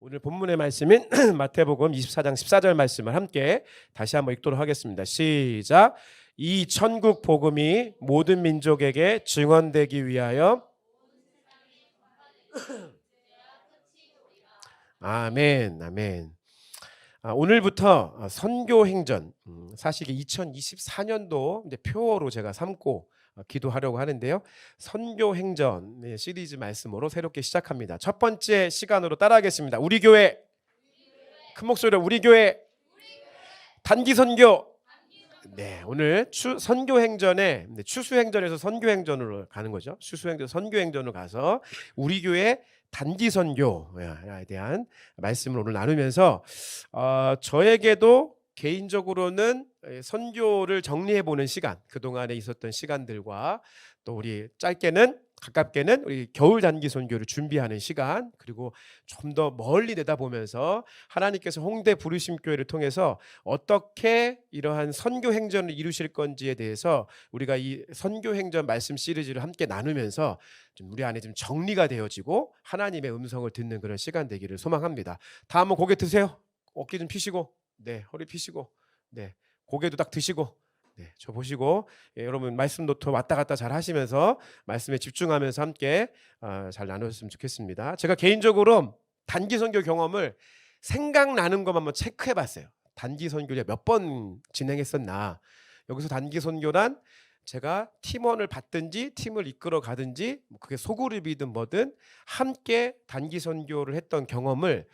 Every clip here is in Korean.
오늘 본문의 말씀인 마태복음 24장 14절 말씀을 함께 다시 한번 읽도록 하겠습니다. 시작. 이 천국 복음이 모든 민족에게 증언되기 위하여 아멘, 아멘. 오늘부터 선교 행전, 사실 2024년도 이제 표어로 제가 삼고 기도하려고 하는데요. 선교 행전 시리즈 말씀으로 새롭게 시작합니다. 첫 번째 시간으로 따라하겠습니다. 우리 교회, 큰 목소리로 우리 교회 단기 선교. 네, 오늘 선교 행전에 추수 행전에서 선교 행전으로 가는 거죠. 추수 행전, 선교 행전으로 가서 우리 교회 단기 선교에 대한 말씀을 오늘 나누면서 저에게도 개인적으로는 선교를 정리해 보는 시간, 그동안에 있었던 시간들과 또 우리 짧게는 가깝게는 우리 겨울 단기 선교를 준비하는 시간, 그리고 좀 더 멀리 내다보면서 하나님께서 홍대 부르심 교회를 통해서 어떻게 이러한 선교 행전을 이루실 건지에 대해서 우리가 이 선교 행전 말씀 시리즈를 함께 나누면서 좀 우리 안에 좀 정리가 되어지고 하나님의 음성을 듣는 그런 시간 되기를 소망합니다. 다 한번 고개 드세요. 어깨 좀 펴시고, 네, 허리 펴시고, 네, 고개도 딱 드시고, 네, 저 보시고, 여러분 말씀 노트 왔다 갔다 잘 하시면서 말씀에 집중하면서 함께 잘 나누셨으면 좋겠습니다. 제가 개인적으로 단기 선교 경험을 생각나는 것만 한번 체크해 봤어요. 단기 선교를 몇 번 진행했었나. 여기서 단기 선교란 제가 팀원을 받든지 팀을 이끌어 가든지 그게 소그룹이든 뭐든 함께 단기 선교를 했던 경험을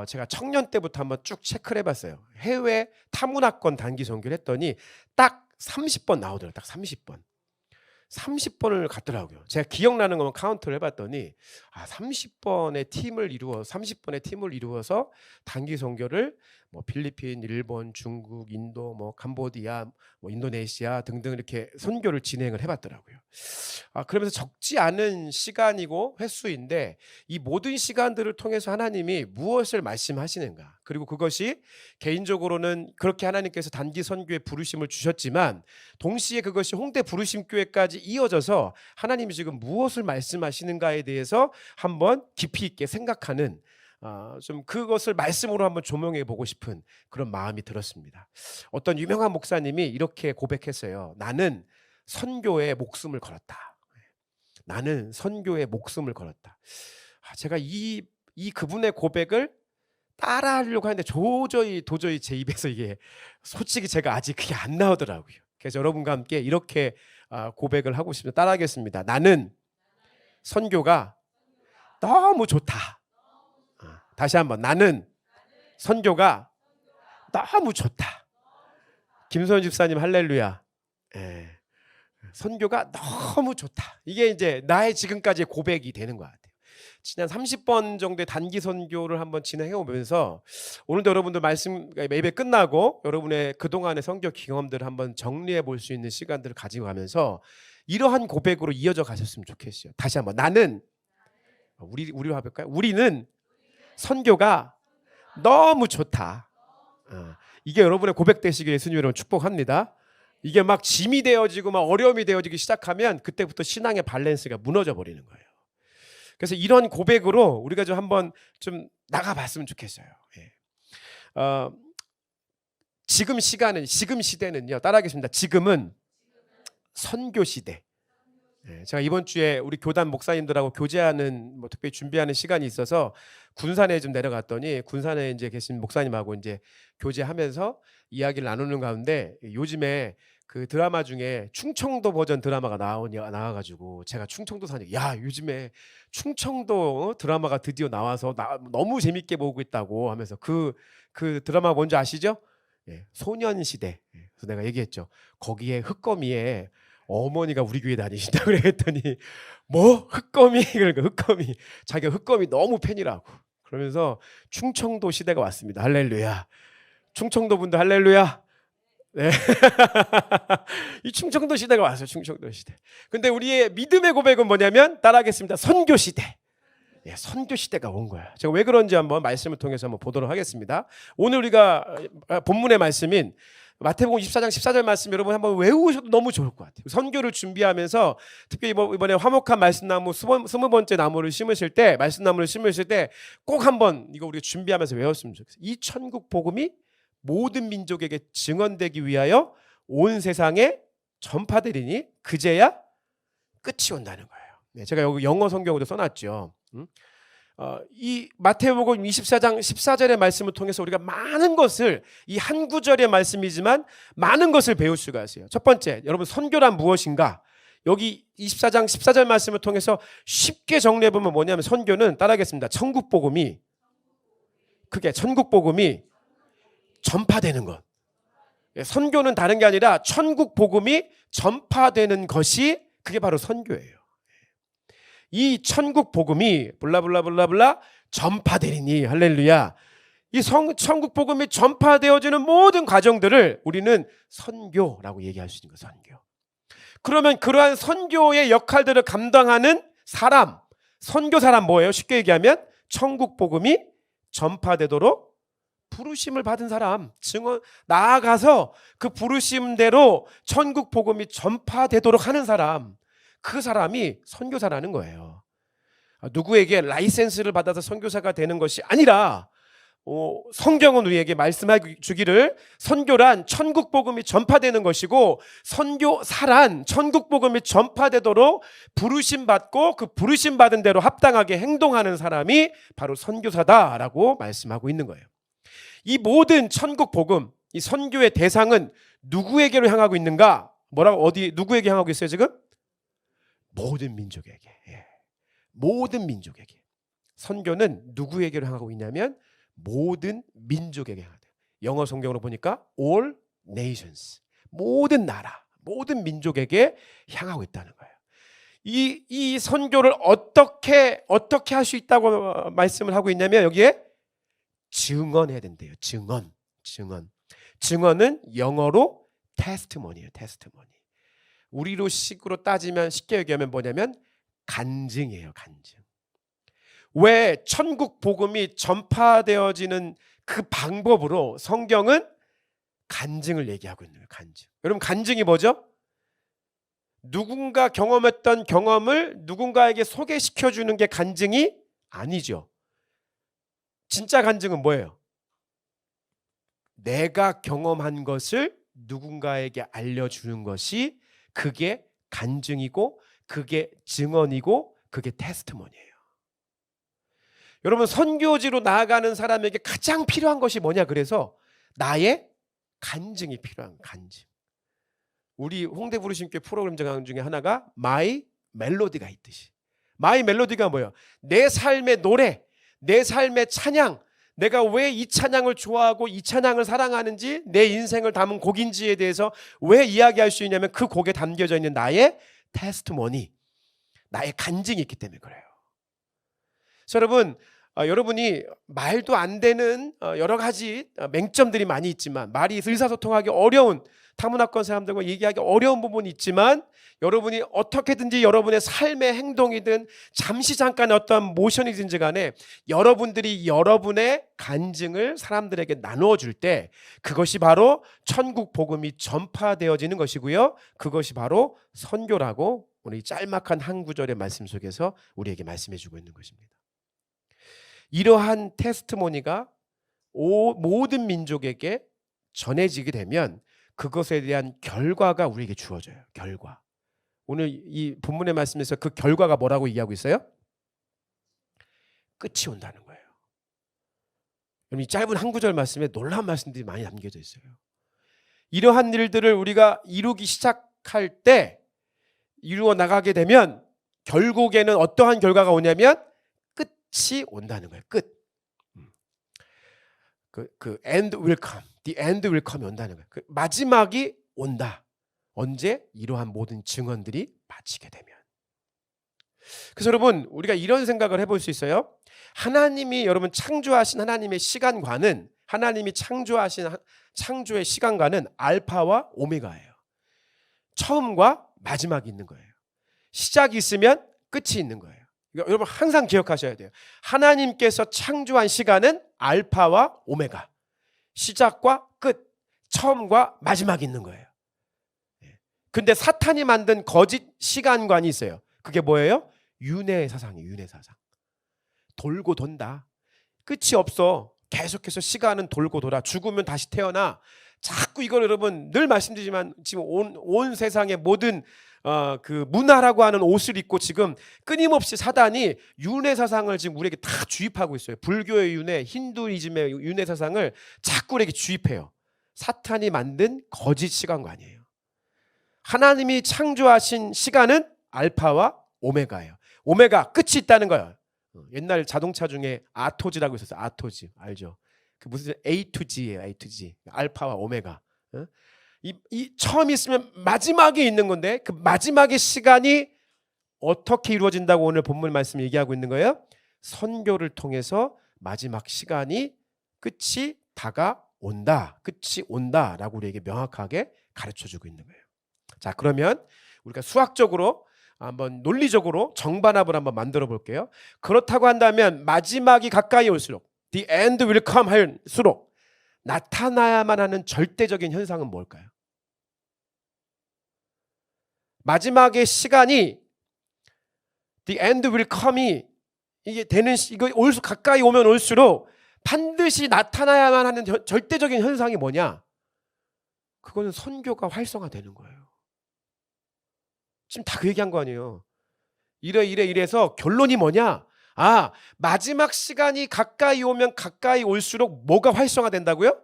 제가 청년 때부터 한번 쭉 체크를 해봤어요. 해외 타문화권 단기 선교를 했더니 딱 30번 나오더라고요. 딱 30번. 30번을 갔더라고요. 제가 기억나는 것만 카운트를 해봤더니 30번의 팀을 이루어서 단기 선교를 뭐 필리핀, 일본, 중국, 인도, 뭐 캄보디아, 뭐 인도네시아 등등 이렇게 선교를 진행을 해봤더라고요. 그러면서 적지 않은 시간이고 횟수인데 이 모든 시간들을 통해서 하나님이 무엇을 말씀하시는가, 그리고 그것이 개인적으로는 그렇게 하나님께서 단기 선교에 부르심을 주셨지만 동시에 그것이 홍대 부르심 교회까지 이어져서 하나님이 지금 무엇을 말씀하시는가에 대해서 한번 깊이 있게 생각하는 좀 그것을 말씀으로 한번 조명해 보고 싶은 그런 마음이 들었습니다. 어떤 유명한 목사님이 이렇게 고백했어요. 나는 선교에 목숨을 걸었다. 나는 선교에 목숨을 걸었다. 제가 이 그분의 고백을 따라하려고 하는데 도저히 제 입에서 이게 솔직히 제가 아직 그게 안 나오더라고요. 그래서 여러분과 함께 이렇게 고백을 하고 싶습니다. 따라하겠습니다. 나는 선교가 너무 좋다. 다시 한번, 나는 선교가 너무 좋다. 김소연 집사님 할렐루야. 선교가 너무 좋다. 이게 이제 나의 지금까지의 고백이 되는 것 같아요. 지난 30번 정도의 단기 선교를 한번 진행해 오면서 오늘도 여러분들 말씀 예배 끝나고 여러분의 그동안의 선교 경험들을 한번 정리해 볼 수 있는 시간들을 가지고 가면서 이러한 고백으로 이어져 가셨으면 좋겠어요. 다시 한번, 나는 우리로 해볼까요? 우리는 선교가 너무 좋다. 이게 여러분의 고백 되시길 예수님 여러분 축복합니다. 이게 막 짐이 되어지고 막 어려움이 되어지기 시작하면 그때부터 신앙의 밸런스가 무너져 버리는 거예요. 그래서 이런 고백으로 우리가 좀 한번 좀 나가봤으면 좋겠어요. 지금 시대는요. 따라하겠습니다. 지금은 선교 시대. 제가 이번 주에 우리 교단 목사님들하고 교제하는 특별히 준비하는 시간이 있어서 군산에 좀 내려갔더니 군산에 이제 계신 목사님하고 이제 교제하면서 이야기를 나누는 가운데 요즘에 그 드라마 중에 충청도 버전 드라마가 나와가지고 제가 충청도 사니까 야, 요즘에 충청도 드라마가 드디어 나와서 너무 재밌게 보고 있다고 하면서 그 드라마 뭔지 아시죠? 소년시대. 그래서 내가 얘기했죠. 거기에 흑거미에 어머니가 우리 교회 다니신다 그랬더니 뭐 흑거미, 그러니까 흑거미, 자기가 흑거미 너무 팬이라고 그러면서 충청도 시대가 왔습니다. 할렐루야. 충청도 분들 할렐루야. 네. 이 충청도 시대가 왔어요. 충청도 시대. 근데 우리의 믿음의 고백은 뭐냐면 따라하겠습니다. 선교 시대. 선교 시대가 온 거야. 제가 왜 그런지 한번 말씀을 통해서 한번 보도록 하겠습니다. 오늘 우리가 본문의 말씀인 마태복음 24장 14절 말씀 여러분 한번 외우셔도 너무 좋을 것 같아요. 선교를 준비하면서 특히 이번에 화목한 말씀나무 20번째 나무를 심으실 때, 말씀나무를 심으실 때 꼭 한번 이거 우리가 준비하면서 외웠으면 좋겠어요. 이 천국 복음이 모든 민족에게 증언되기 위하여 온 세상에 전파되리니 그제야 끝이 온다는 거예요. 네, 제가 여기 영어 성경으로 써놨죠. 이 마태복음 24장 14절의 말씀을 통해서 우리가 많은 것을, 이 한 구절의 말씀이지만 많은 것을 배울 수가 있어요. 첫 번째, 여러분 선교란 무엇인가? 여기 24장 14절 말씀을 통해서 쉽게 정리해보면 뭐냐면, 선교는 따라하겠습니다. 천국 복음이 전파되는 것. 선교는 다른 게 아니라 천국 복음이 전파되는 것이, 그게 바로 선교예요. 이 천국 복음이 블라블라블라블라 전파되리니, 할렐루야. 이 천국 복음이 전파되어지는 모든 과정들을 우리는 선교라고 얘기할 수 있는 거예요. 선교. 그러면 그러한 선교의 역할들을 감당하는 사람, 선교 사람 뭐예요? 쉽게 얘기하면 천국 복음이 전파되도록 부르심을 받은 사람, 증언, 나아가서 그 부르심대로 천국 복음이 전파되도록 하는 사람, 그 사람이 선교사라는 거예요. 누구에게 라이센스를 받아서 선교사가 되는 것이 아니라, 성경은 우리에게 말씀해 주기를 선교란 천국 복음이 전파되는 것이고, 선교사란 천국 복음이 전파되도록 부르심 받고 그 부르심 받은 대로 합당하게 행동하는 사람이 바로 선교사다라고 말씀하고 있는 거예요. 이 모든 천국 복음, 이 선교의 대상은 누구에게로 향하고 있는가? 누구에게 향하고 있어요 지금? 모든 민족에게. 모든 민족에게. 선교는 누구에게로 향하고 있냐면 모든 민족에게 향하다. 영어 성경으로 보니까 all nations, 모든 나라, 모든 민족에게 향하고 있다는 거예요. 이 선교를 어떻게 할 수 있다고 말씀을 하고 있냐면, 여기에 증언해야 된대요. 증언은 영어로 testimony예요. testimony. 우리로 식으로 따지면, 쉽게 얘기하면 뭐냐면 간증이에요. 간증. 왜 천국 복음이 전파되어지는 그 방법으로 성경은 간증을 얘기하고 있는 거예요. 간증. 여러분, 간증이 뭐죠? 누군가 경험했던 경험을 누군가에게 소개시켜 주는 게 간증이 아니죠. 진짜 간증은 뭐예요? 내가 경험한 것을 누군가에게 알려주는 것이, 그게 간증이고, 그게 증언이고, 그게 테스트머니예요. 여러분, 선교지로 나아가는 사람에게 가장 필요한 것이 뭐냐? 그래서 나의 간증이 필요한 간증. 우리 홍대 부르심교회 프로그램 중에 하나가 마이 멜로디가 있듯이, 마이 멜로디가 뭐예요? 내 삶의 노래, 내 삶의 찬양, 내가 왜 이 찬양을 좋아하고 이 찬양을 사랑하는지, 내 인생을 담은 곡인지에 대해서 왜 이야기할 수 있냐면, 그 곡에 담겨져 있는 나의 테스트머니, 나의 간증이 있기 때문에 그래요. 그래서 여러분이 말도 안 되는 여러 가지 맹점들이 많이 있지만, 말이 의사소통하기 어려운, 타문화권 사람들과 얘기하기 어려운 부분이 있지만, 여러분이 어떻게든지 여러분의 삶의 행동이든 잠시 잠깐 어떤 모션이든지 간에 여러분들이 여러분의 간증을 사람들에게 나누어 줄 때, 그것이 바로 천국 복음이 전파되어지는 것이고요. 그것이 바로 선교라고 오늘 이 짤막한 한 구절의 말씀 속에서 우리에게 말씀해 주고 있는 것입니다. 이러한 테스트모니가 모든 민족에게 전해지게 되면 그것에 대한 결과가 우리에게 주어져요. 결과. 오늘 이 본문의 말씀에서 그 결과가 뭐라고 얘기하고 있어요? 끝이 온다는 거예요. 이 짧은 한 구절 말씀에 놀라운 말씀들이 많이 담겨져 있어요. 이러한 일들을 우리가 이루기 시작할 때, 이루어 나가게 되면 결국에는 어떠한 결과가 오냐면 끝이 온다는 거예요. 끝. 그 end will come, the end will come이 온다는 거예요. 그 마지막이 온다. 언제? 이러한 모든 증언들이 마치게 되면. 그래서 여러분, 우리가 이런 생각을 해볼 수 있어요. 하나님이, 여러분, 창조하신 하나님의 시간관은, 하나님이 창조하신 창조의 시간관은 알파와 오메가예요. 처음과 마지막이 있는 거예요. 시작이 있으면 끝이 있는 거예요. 그러니까 여러분 항상 기억하셔야 돼요. 하나님께서 창조한 시간은 알파와 오메가, 시작과 끝, 처음과 마지막이 있는 거예요. 근데 사탄이 만든 거짓 시간관이 있어요. 그게 뭐예요? 윤회사상이에요. 윤회사상. 돌고 돈다. 끝이 없어. 계속해서 시간은 돌고 돌아. 죽으면 다시 태어나. 자꾸 이걸 여러분 늘 말씀드리지만 지금 온 세상의 모든 그 문화라고 하는 옷을 입고 지금 끊임없이 사단이 윤회 사상을 지금 우리에게 다 주입하고 있어요. 불교의 윤회, 힌두이즘의 윤회 사상을 자꾸 우리에게 주입해요. 사탄이 만든 거짓 시간관이에요. 하나님이 창조하신 시간은 알파와 오메가예요. 오메가 끝이 있다는 거예요. 옛날 자동차 중에 아토지라고 있었어요. 아토지 알죠? 그 무슨 A to G예요. A to G. 알파와 오메가. 이 처음이 있으면 마지막이 있는 건데 그 마지막의 시간이 어떻게 이루어진다고 오늘 본문 말씀 얘기하고 있는 거예요? 선교를 통해서 마지막 시간이 끝이 다가온다. 끝이 온다라고 우리에게 명확하게 가르쳐주고 있는 거예요. 자, 그러면 우리가 수학적으로 한번 논리적으로 정반합을 한번 만들어 볼게요. 그렇다고 한다면 마지막이 가까이 올수록 the end will come 할수록 나타나야만 하는 절대적인 현상은 뭘까요? 마지막의 시간이 the end will come이 이게 되는 이거 가까이 오면 올수록 반드시 나타나야만 하는 절대적인 현상이 뭐냐? 그거는 선교가 활성화되는 거예요. 지금 다 그 얘기한 거 아니에요. 이래서 결론이 뭐냐? 마지막 시간이 가까이 오면 가까이 올수록 뭐가 활성화된다고요?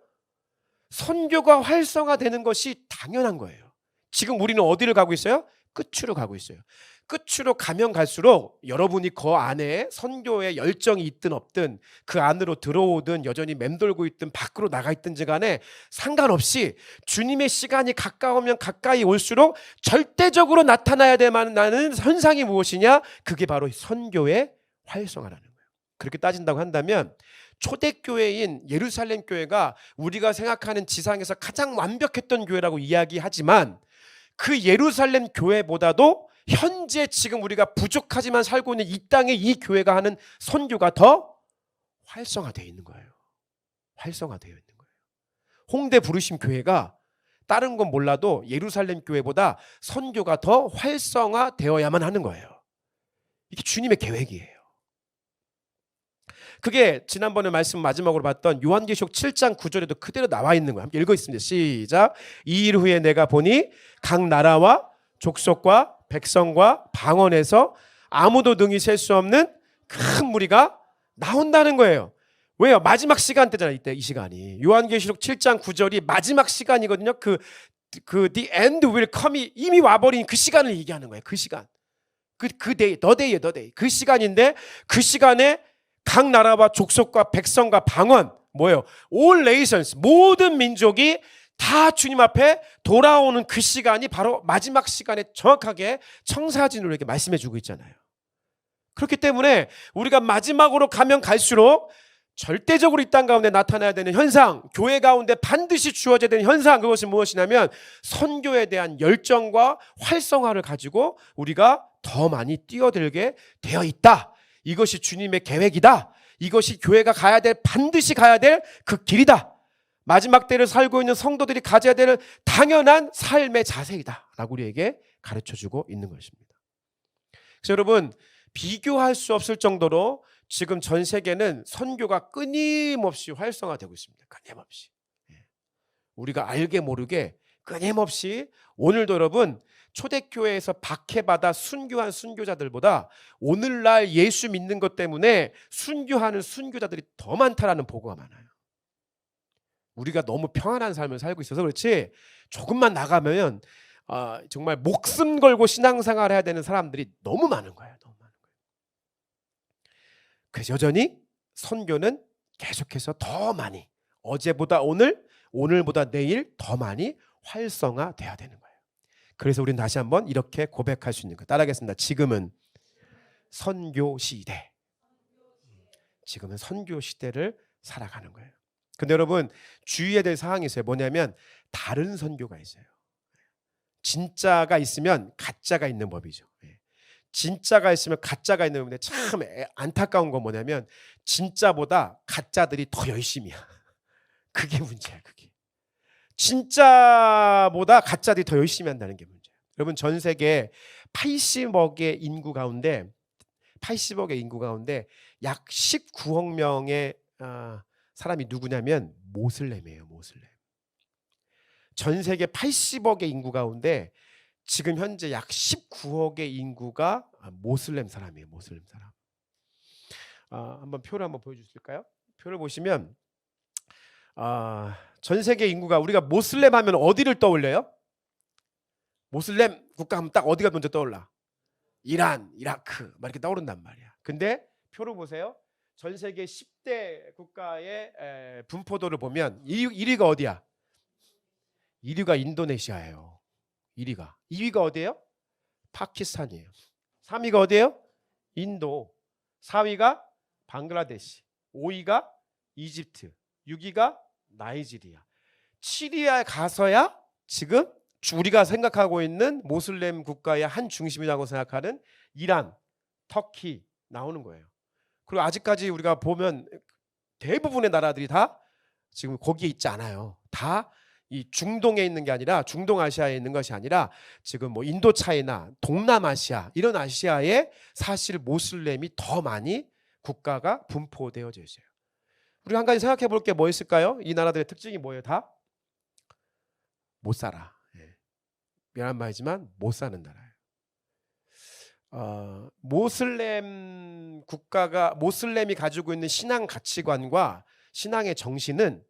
선교가 활성화되는 것이 당연한 거예요. 지금 우리는 어디를 가고 있어요? 끝으로 가고 있어요. 끝으로 가면 갈수록 여러분이 그 안에 선교의 열정이 있든 없든 그 안으로 들어오든 여전히 맴돌고 있든 밖으로 나가 있든지 간에 상관없이 주님의 시간이 가까우면 가까이 올수록 절대적으로 나타나야 되는 현상이 무엇이냐? 그게 바로 선교의 활성화라는 거예요. 그렇게 따진다고 한다면 초대교회인 예루살렘 교회가 우리가 생각하는 지상에서 가장 완벽했던 교회라고 이야기하지만 그 예루살렘 교회보다도 현재 지금 우리가 부족하지만 살고 있는 이 땅에 이 교회가 하는 선교가 더 활성화되어 있는 거예요. 활성화되어 있는 거예요. 홍대 부르심 교회가 다른 건 몰라도 예루살렘 교회보다 선교가 더 활성화되어야만 하는 거예요. 이게 주님의 계획이에요. 그게 지난번에 말씀 마지막으로 봤던 요한계시록 7장 9절에도 그대로 나와 있는 거예요. 함께 읽어있습니다. 시작. 이 일 후에 내가 보니 각 나라와 족속과 백성과 방언에서 아무도 능히 셀 수 없는 큰 무리가 나온다는 거예요. 왜요? 마지막 시간대잖아요. 이때 이 시간이. 요한계시록 7장 9절이 마지막 시간이거든요. 그 the end will come이 이미 와버린 그 시간을 얘기하는 거예요. 그 시간. 그 day, the day. 그 시간인데 그 시간에 각 나라와 족속과 백성과 방언 뭐예요? All nations 모든 민족이 다 주님 앞에 돌아오는 그 시간이 바로 마지막 시간에 정확하게 청사진으로 이렇게 말씀해 주고 있잖아요. 그렇기 때문에 우리가 마지막으로 가면 갈수록 절대적으로 이 땅 가운데 나타나야 되는 현상, 교회 가운데 반드시 주어져야 되는 현상, 그것은 무엇이냐면 선교에 대한 열정과 활성화를 가지고 우리가 더 많이 뛰어들게 되어 있다. 이것이 주님의 계획이다. 이것이 교회가 가야 될 반드시 가야 될 그 길이다. 마지막 때를 살고 있는 성도들이 가져야 될 당연한 삶의 자세이다 라고 우리에게 가르쳐주고 있는 것입니다. 그래서 여러분 비교할 수 없을 정도로 지금 전 세계는 선교가 끊임없이 활성화되고 있습니다. 끊임없이. 우리가 알게 모르게 끊임없이 오늘도 여러분 초대교회에서 박해받아 순교한 순교자들보다 오늘날 예수 믿는 것 때문에 순교하는 순교자들이 더 많다라는 보고가 많아요. 우리가 너무 평안한 삶을 살고 있어서 그렇지 조금만 나가면 정말 목숨 걸고 신앙생활을 해야 되는 사람들이 너무 많은 거예요. 너무 많은 거예요. 그래서 여전히 선교는 계속해서 더 많이 어제보다 오늘, 오늘보다 내일 더 많이 활성화돼야 되는 거예요. 그래서 우리는 다시 한번 이렇게 고백할 수 있는 거예요. 따라하겠습니다. 지금은 선교 시대. 지금은 선교 시대를 살아가는 거예요. 근데 여러분 주의해야 될 사항이 있어요. 뭐냐면 다른 선교가 있어요. 진짜가 있으면 가짜가 있는 법이죠. 진짜가 있으면 가짜가 있는 법인데 참 안타까운 건 뭐냐면 진짜보다 가짜들이 더 열심히야. 그게 문제야. 그게 진짜보다 가짜들이 더 열심히 한다는 게 문제예요. 여러분 전 세계 80억의 인구 가운데 80억의 인구 가운데 약 19억 명의 사람이 누구냐면 모슬렘이에요. 모슬렘. 전 세계 80억의 인구 가운데 지금 현재 약 19억의 인구가 모슬렘 사람이에요. 모슬렘 사람. 한번 표를 한번 보여주실까요? 표를 보시면 전 세계 인구가 우리가 모슬렘 하면 어디를 떠올려요? 모슬렘 국가 하면 딱 어디가 먼저 떠올라? 이란, 이라크 막 이렇게 떠오른단 말이야. 근데 표를 보세요. 전 세계 10대 국가의 분포도를 보면 1위가 어디야? 1위가 인도네시아예요. 1위가. 2위가 어디예요? 파키스탄이에요. 3위가 어디예요? 인도. 4위가 방글라데시. 5위가 이집트. 6위가 나이지리아. 7위에 가서야 지금 우리가 생각하고 있는 모슬렘 국가의 한 중심이라고 생각하는 이란, 터키 나오는 거예요. 그리고 아직까지 우리가 보면 대부분의 나라들이 다 지금 거기에 있지 않아요. 다 이 중동에 있는 게 아니라 중동아시아에 있는 것이 아니라 지금 뭐 인도차이나 동남아시아 이런 아시아에 사실 모슬렘이 더 많이 국가가 분포되어져 있어요. 우리 한 가지 생각해 볼 게 뭐 있을까요? 이 나라들의 특징이 뭐예요? 다 못 살아. 미안한 말이지만 못 사는 나라예요. 모슬렘 국가가 모슬렘이 가지고 있는 신앙 가치관과 신앙의 정신은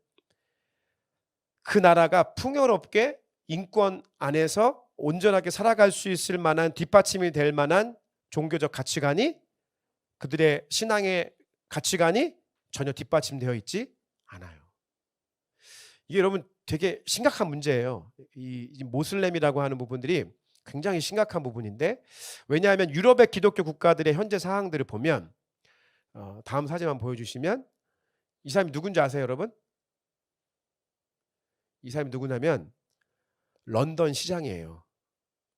그 나라가 풍요롭게 인권 안에서 온전하게 살아갈 수 있을 만한 뒷받침이 될 만한 종교적 가치관이 그들의 신앙의 가치관이 전혀 뒷받침되어 있지 않아요. 이게 여러분 되게 심각한 문제예요. 이 모슬렘이라고 하는 부분들이 굉장히 심각한 부분인데 왜냐하면 유럽의 기독교 국가들의 현재 상황들을 보면 다음 사진만 보여주시면 이 사람이 누군지 아세요 여러분? 이 사람이 누구냐면 런던 시장이에요.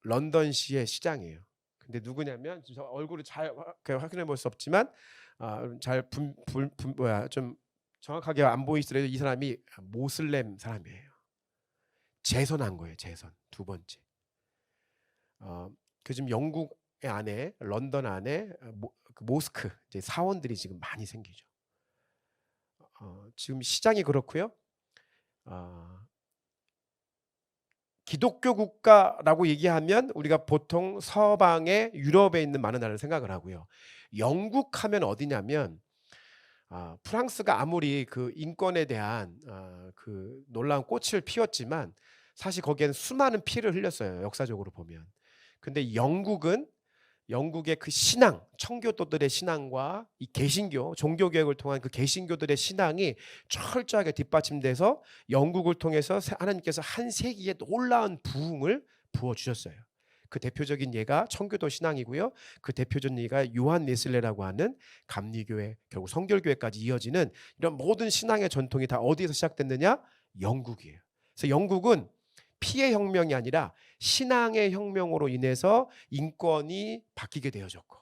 런던시의 시장이에요. 근데 누구냐면 얼굴을 잘 확인해 볼 수 없지만 좀 정확하게 안 보이시더라도 이 사람이 모슬렘 사람이에요. 재선한 거예요. 재선 두 번째. 그 지금 영국의 안에 런던 안에 그 모스크 이제 사원들이 지금 많이 생기죠. 지금 시장이 그렇고요. 기독교 국가라고 얘기하면 우리가 보통 서방의 유럽에 있는 많은 나라를 생각을 하고요. 영국 하면 어디냐면 프랑스가 아무리 그 인권에 대한 그 놀라운 꽃을 피웠지만 사실 거기에는 수많은 피를 흘렸어요. 역사적으로 보면. 근데 영국의 그 신앙, 청교도들의 신앙과 이 개신교, 종교개혁을 통한 그 개신교들의 신앙이 철저하게 뒷받침돼서 영국을 통해서 하나님께서 한 세기에 놀라운 부흥을 부어주셨어요. 그 대표적인 예가 청교도 신앙이고요. 그 대표적인 예가 요한 웨슬레라고 하는 감리교회, 결국 성결교회까지 이어지는 이런 모든 신앙의 전통이 다 어디에서 시작됐느냐? 영국이에요. 그래서 영국은 피해 혁명이 아니라 신앙의 혁명으로 인해서 인권이 바뀌게 되어졌고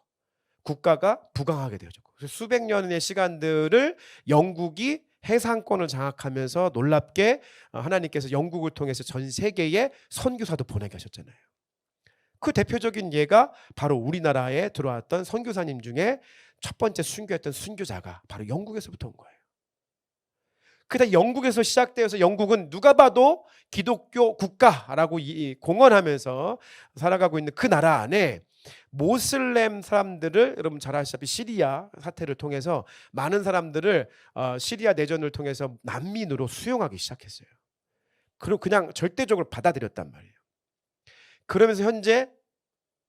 국가가 부강하게 되어졌고 그래서 수백 년의 시간들을 영국이 해상권을 장악하면서 놀랍게 하나님께서 영국을 통해서 전 세계에 선교사도 보내게 하셨잖아요. 그 대표적인 예가 바로 우리나라에 들어왔던 선교사님 중에 첫 번째 순교했던 순교자가 바로 영국에서부터 온 거예요. 그다 영국에서 시작되어서 영국은 누가 봐도 기독교 국가라고 공언하면서 살아가고 있는 그 나라 안에 모슬렘 사람들을 여러분 잘 아시다시피 시리아 사태를 통해서 많은 사람들을 시리아 내전을 통해서 난민으로 수용하기 시작했어요. 그리고 그냥 절대적으로 받아들였단 말이에요. 그러면서 현재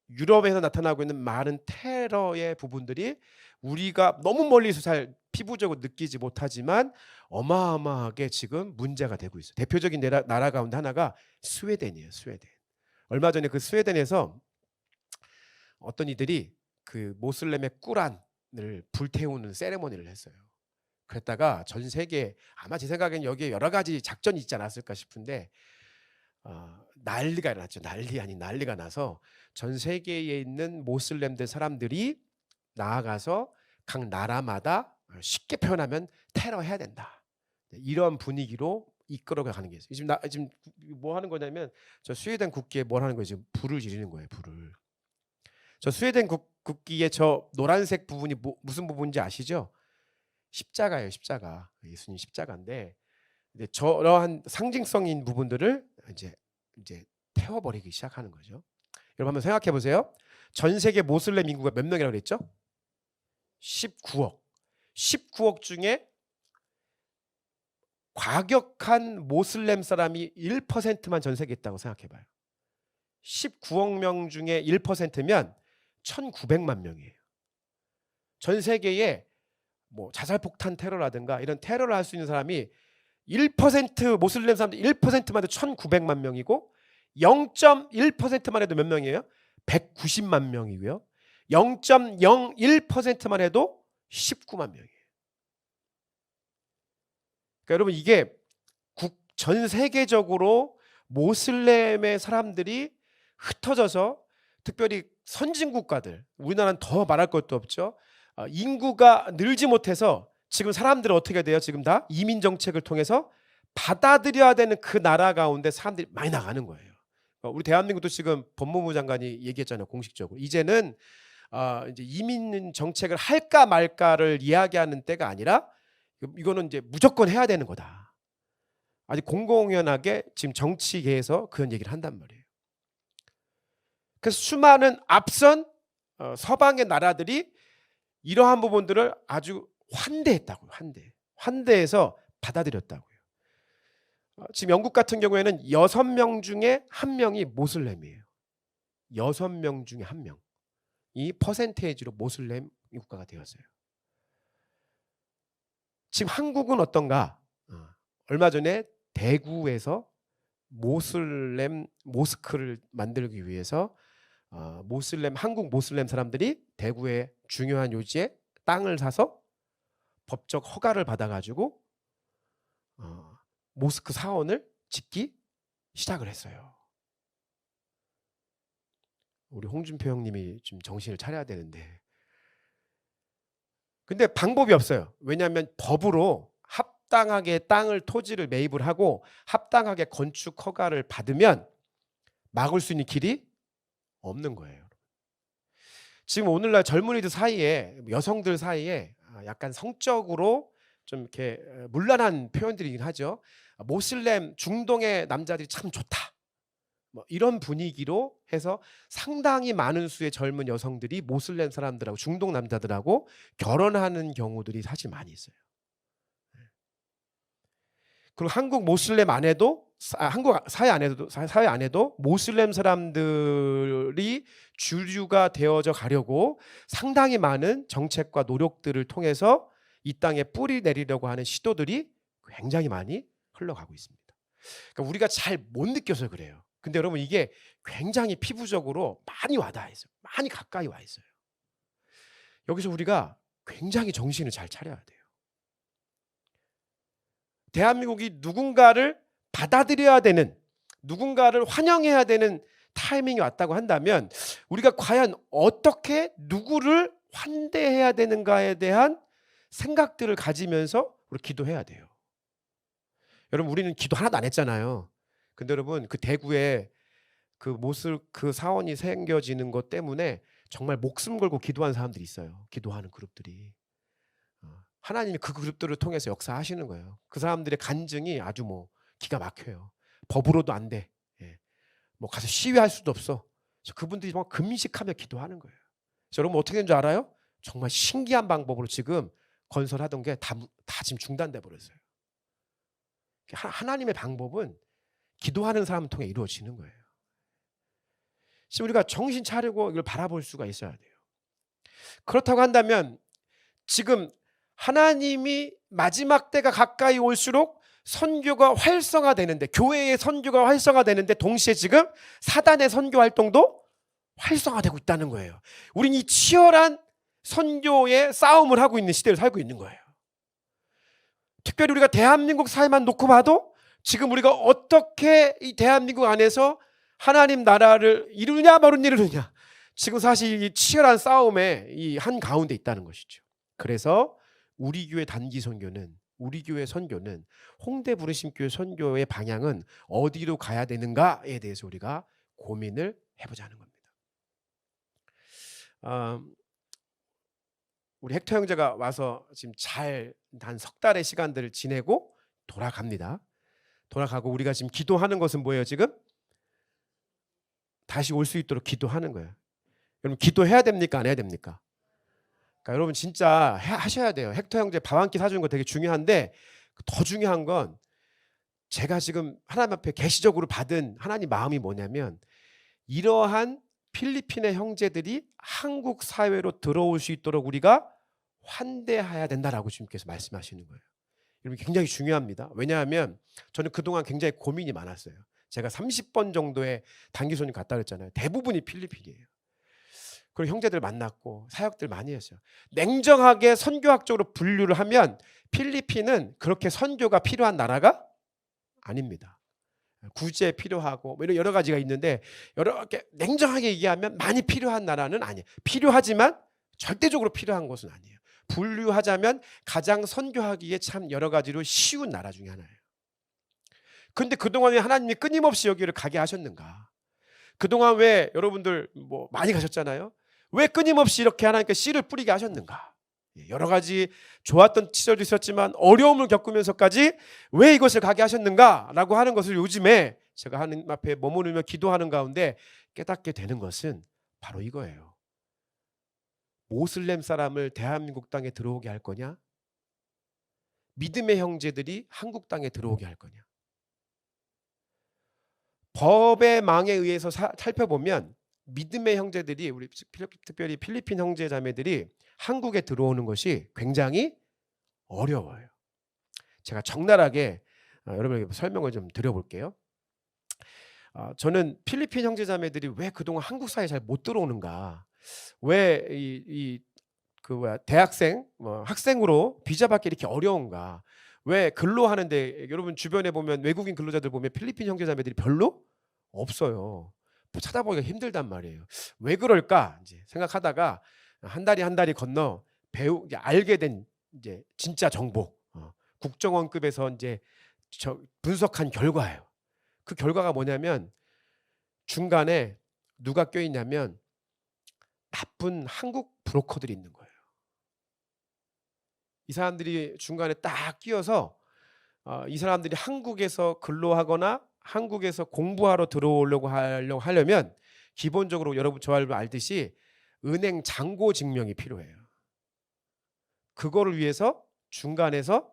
유럽에서 나타나고 있는 많은 테러의 부분들이 우리가 너무 멀리서 잘 피부적으로 느끼지 못하지만 어마어마하게 지금 문제가 되고 있어요. 대표적인 나라 가운데 하나가 스웨덴이에요. 스웨덴. 얼마 전에 그 스웨덴에서 어떤 이들이 그 모슬렘의 꾸란을 불태우는 세레모니를 했어요. 그랬다가 전 세계 아마 제 생각엔 여기에 여러 가지 작전이 있지 않았을까 싶은데 난리가 났죠. 난리 아닌 난리가 나서 전 세계에 있는 모슬렘들 사람들이 나아가서 각 나라마다 쉽게 표현하면 테러해야 된다. 이런 분위기로 이끌어가는 게 있어요. 지금 뭐 하는 거냐면 저 스웨덴 국기에 뭘 하는 거예요? 지금 불을 지르는 거예요. 불을. 저 스웨덴 국기에 저 노란색 부분이 무슨 부분인지 아시죠? 십자가예요. 십자가. 예수님 십자가인데 이제 저러한 상징성인 부분들을 이제 태워버리기 시작하는 거죠. 여러분 한번 생각해 보세요. 전 세계 모슬렘 인구가 몇 명이라고 그랬죠? 19억. 19억 중에 과격한 모슬렘 사람이 1%만 전 세계에 있다고 생각해 봐요. 19억 명 중에 1%면 1,900만 명이에요. 전 세계에 뭐 자살폭탄 테러라든가 이런 테러를 할 수 있는 사람이 1% 모슬렘 사람들 1%만 해도 1,900만 명이고 0.1%만 해도 몇 명이에요? 190만 명이고요. 0.01%만 해도 19만 명이에요. 그러니까 여러분 이게 전 세계적으로 모슬렘의 사람들이 흩어져서 특별히 선진 국가들, 우리나라는 더 말할 것도 없죠. 인구가 늘지 못해서 지금 사람들은 어떻게 돼요? 지금 다 이민 정책을 통해서 받아들여야 되는 그 나라 가운데 사람들이 많이 나가는 거예요. 우리 대한민국도 지금 법무부 장관이 얘기했잖아요. 공식적으로 이제는 이제 이민 정책을 할까 말까를 이야기하는 때가 아니라 이거는 이제 무조건 해야 되는 거다. 아주 공공연하게 지금 정치계에서 그런 얘기를 한단 말이에요. 그래서 수많은 앞선 서방의 나라들이 이러한 부분들을 아주 환대했다고요. 환대해서 받아들였다고요. 지금 영국 같은 경우에는 6명 중에 1명이 모슬렘이에요. 6명 중에 1명. 이 퍼센테이지로 모슬렘 국가가 되었어요. 지금 한국은 어떤가? 얼마 전에 대구에서 모슬렘 모스크를 만들기 위해서 한국 모슬렘 사람들이 대구의 중요한 요지에 땅을 사서 법적 허가를 받아가지고 모스크 사원을 짓기 시작을 했어요. 우리 홍준표 형님이 좀 정신을 차려야 되는데 근데 방법이 없어요. 왜냐하면 법으로 합당하게 토지를 매입을 하고 합당하게 건축 허가를 받으면 막을 수 있는 길이 없는 거예요. 지금 오늘날 젊은이들 사이에 여성들 사이에 약간 성적으로 좀 이렇게 문란한 표현들이긴 하죠. 모슬렘 중동의 남자들이 참 좋다. 뭐 이런 분위기로 해서 상당히 많은 수의 젊은 여성들이 모슬렘 사람들하고 중동 남자들하고 결혼하는 경우들이 사실 많이 있어요. 그리고 한국 모슬렘 안에도 한국 사회 안에도 모슬렘 사람들이 주류가 되어져 가려고 상당히 많은 정책과 노력들을 통해서 이 땅에 뿌리 내리려고 하는 시도들이 굉장히 많이 흘러가고 있습니다. 그러니까 우리가 잘 못 느껴서 그래요. 근데 여러분 이게 굉장히 피부적으로 많이 와닿아 있어요. 많이 가까이 와 있어요. 여기서 우리가 굉장히 정신을 잘 차려야 돼요. 대한민국이 누군가를 받아들여야 되는, 누군가를 환영해야 되는 타이밍이 왔다고 한다면 우리가 과연 어떻게 누구를 환대해야 되는가에 대한 생각들을 가지면서 우리 기도해야 돼요. 여러분 우리는 기도 하나도 안 했잖아요. 근데 여러분 그 대구에 그 사원이 생겨지는 것 때문에 정말 목숨 걸고 기도한 사람들이 있어요. 기도하는 그룹들이. 하나님이 그 그룹들을 통해서 역사하시는 거예요. 그 사람들의 간증이 아주 뭐 기가 막혀요. 법으로도 안 돼. 뭐 가서 시위할 수도 없어. 그분들이 정말 금식하며 기도하는 거예요. 여러분 어떻게 된 줄 알아요? 정말 신기한 방법으로 지금 건설하던 게 다 지금 중단돼 버렸어요. 하나님의 방법은 기도하는 사람을 통해 이루어지는 거예요. 지금 우리가 정신 차리고 이걸 바라볼 수가 있어야 돼요. 그렇다고 한다면 지금 하나님이 마지막 때가 가까이 올수록 선교가 활성화되는데, 교회의 선교가 활성화되는데 동시에 지금 사단의 선교 활동도 활성화되고 있다는 거예요. 우리는 이 치열한 선교의 싸움을 하고 있는 시대를 살고 있는 거예요. 특별히 우리가 대한민국 사회만 놓고 봐도 지금 우리가 어떻게 이 대한민국 안에서 하나님 나라를 이루냐 이루냐, 지금 사실 이 치열한 싸움의 이 한가운데 있다는 것이죠. 그래서 우리 교회 단기 선교는 우리 교회 선교는 홍대 부르심교회 선교의 방향은 어디로 가야 되는가에 대해서 우리가 고민을 해보자는 겁니다. 우리 헥터 형제가 와서 지금 잘 한 석 달의 시간들을 지내고 돌아갑니다. 돌아가고 우리가 지금 기도하는 것은 뭐예요? 지금 다시 올 수 있도록 기도하는 거예요. 여러분 기도해야 됩니까? 안 해야 됩니까? 그러니까 여러분 진짜 하셔야 돼요. 헥터 형제 밥 한 끼 사주는 거 되게 중요한데 더 중요한 건 제가 지금 하나님 앞에 계시적으로 받은 하나님 마음이 뭐냐면 이러한 필리핀의 형제들이 한국 사회로 들어올 수 있도록 우리가 환대해야 된다라고 주님께서 말씀하시는 거예요. 여러분 굉장히 중요합니다. 왜냐하면 저는 그동안 굉장히 고민이 많았어요. 제가 30번 정도의 단기 손님 갔다 그랬잖아요. 대부분이 필리핀이에요. 그리고 형제들 만났고 사역들 많이 했어요. 냉정하게 선교학적으로 분류를 하면 필리핀은 그렇게 선교가 필요한 나라가 아닙니다. 구제 필요하고 뭐 이런 여러 가지가 있는데 이렇게 냉정하게 얘기하면 많이 필요한 나라는 아니에요. 필요하지만 절대적으로 필요한 것은 아니에요. 분류하자면 가장 선교하기에 참 여러 가지로 쉬운 나라 중에 하나예요. 그런데 그동안에 하나님이 끊임없이 여기를 가게 하셨는가? 그동안 왜 여러분들 뭐 많이 가셨잖아요. 왜 끊임없이 이렇게 하나님께 씨를 뿌리게 하셨는가? 여러 가지 좋았던 시절도 있었지만 어려움을 겪으면서까지 왜 이것을 가게 하셨는가라고 하는 것을 요즘에 제가 하나님 앞에 머무르며 기도하는 가운데 깨닫게 되는 것은 바로 이거예요. 모슬렘 사람을 대한민국 땅에 들어오게 할 거냐? 믿음의 형제들이 한국 땅에 들어오게 할 거냐? 법의 망에 의해서 살펴보면 믿음의 형제들이 우리 특별히 필리핀 형제 자매들이 한국에 들어오는 것이 굉장히 어려워요. 제가 적나라하게 여러분에게 설명을 좀 드려볼게요. 저는 필리핀 형제 자매들이 왜 그동안 한국 사회에 잘 못 들어오는가? 왜 대학생, 학생으로 비자 받기 이렇게 어려운가? 왜 근로하는데 여러분 주변에 보면 외국인 근로자들 보면 필리핀 형제 자매들이 별로 없어요. 찾아보기가 힘들단 말이에요. 왜 그럴까? 이제 생각하다가 한 달이 건너 알게 된 이제 진짜 정보, 국정원급에서 이제 분석한 결과예요. 그 결과가 뭐냐면 중간에 누가 껴있냐면 나쁜 한국 브로커들이 있는 거예요. 이 사람들이 중간에 딱 끼어서 이 사람들이 한국에서 근로하거나 한국에서 공부하러 들어오려고 하려면 기본적으로 여러분 저와 알듯이 은행 잔고 증명이 필요해요. 그거를 위해서 중간에서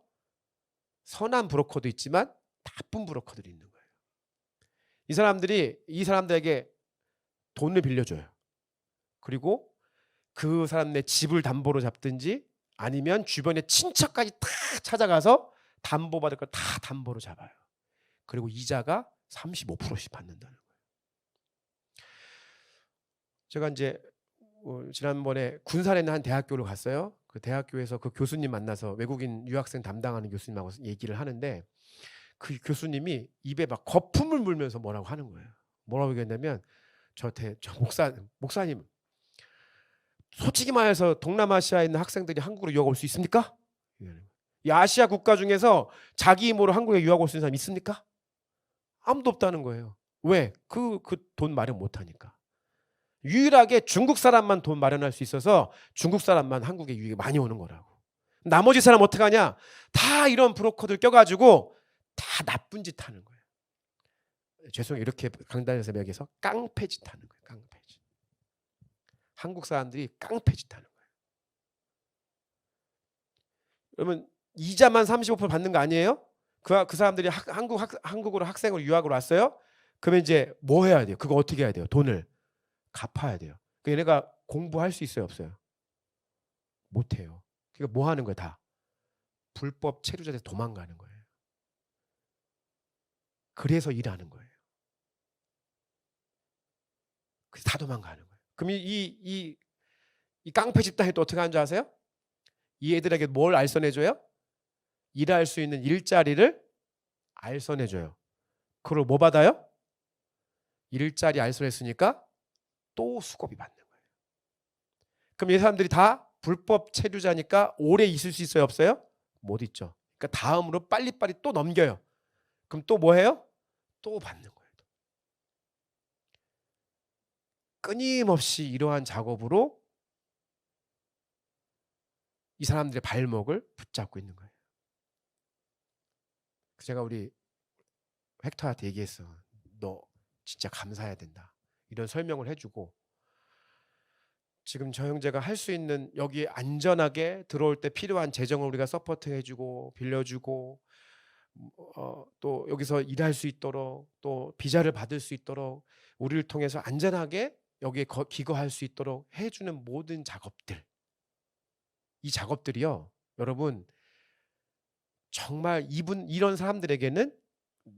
선한 브로커도 있지만 나쁜 브로커들이 있는 거예요. 이 사람들에게 돈을 빌려줘요. 그리고 그 사람의 집을 담보로 잡든지 아니면 주변에 친척까지 다 찾아가서 담보받을 걸 다 담보로 잡아요. 그리고 이자가 35%씩 받는다는 거예요. 제가 이제 지난번에 군산에 있는 한 대학교를 갔어요. 그 대학교에서 그 교수님 만나서 외국인 유학생 담당하는 교수님하고 얘기를 하는데 그 교수님이 입에 막 거품을 물면서 뭐라고 하는 거예요. 뭐라고 얘기했냐면 저 목사님 솔직히 말해서 동남아시아에 있는 학생들이 한국으로 유학 올 수 있습니까? 이 아시아 국가 중에서 자기 힘으로 한국에 유학 올 수 있는 사람 있습니까? 아무도 없다는 거예요. 왜? 그 돈 마련 못하니까. 유일하게 중국 사람만 돈 마련할 수 있어서 중국 사람만 한국에 유익이 많이 오는 거라고. 나머지 사람 어떻게 하냐? 다 이런 브로커들 껴가지고 다 나쁜 짓 하는 거예요. 죄송해요. 이렇게 강단에서 여기서 깡패 짓 하는 거예요. 깡패 짓. 한국 사람들이 깡패 짓 하는 거예요. 그러면 이자만 35% 받는 거 아니에요? 그 사람들이 한국으로 학생으로 유학으로 왔어요? 그러면 이제 뭐 해야 돼요? 그거 어떻게 해야 돼요? 돈을 갚아야 돼요. 얘네가 공부할 수 있어요? 없어요? 못해요. 그러니까 뭐 하는 거예요? 다 불법 체류자들에서 도망가는 거예요. 그래서 일하는 거예요. 그래서 다 도망가는 거예요. 그럼 이 깡패 집단이 또 어떻게 하는 줄 아세요? 이 애들에게 뭘 알선해줘요? 일할 수 있는 일자리를 알선해줘요. 그걸 뭐 받아요? 일자리 알선했으니까 또 수고비 받는 거예요. 그럼 이 사람들이 다 불법 체류자니까 오래 있을 수 있어요? 없어요? 못 있죠. 그러니까 다음으로 빨리빨리 또 넘겨요. 그럼 또 뭐 해요? 또 받는 거예요. 끊임없이 이러한 작업으로 이 사람들의 발목을 붙잡고 있는 거예요. 제가 우리 헥터한테 얘기했어. 너 진짜 감사해야 된다. 이런 설명을 해주고, 지금 저 형제가 할 수 있는, 여기 안전하게 들어올 때 필요한 재정을 우리가 서포트 해주고 빌려주고, 또 여기서 일할 수 있도록, 또 비자를 받을 수 있도록, 우리를 통해서 안전하게 여기에 기거할 수 있도록 해주는 모든 작업들, 이 작업들이요, 여러분 정말 이런 사람들에게는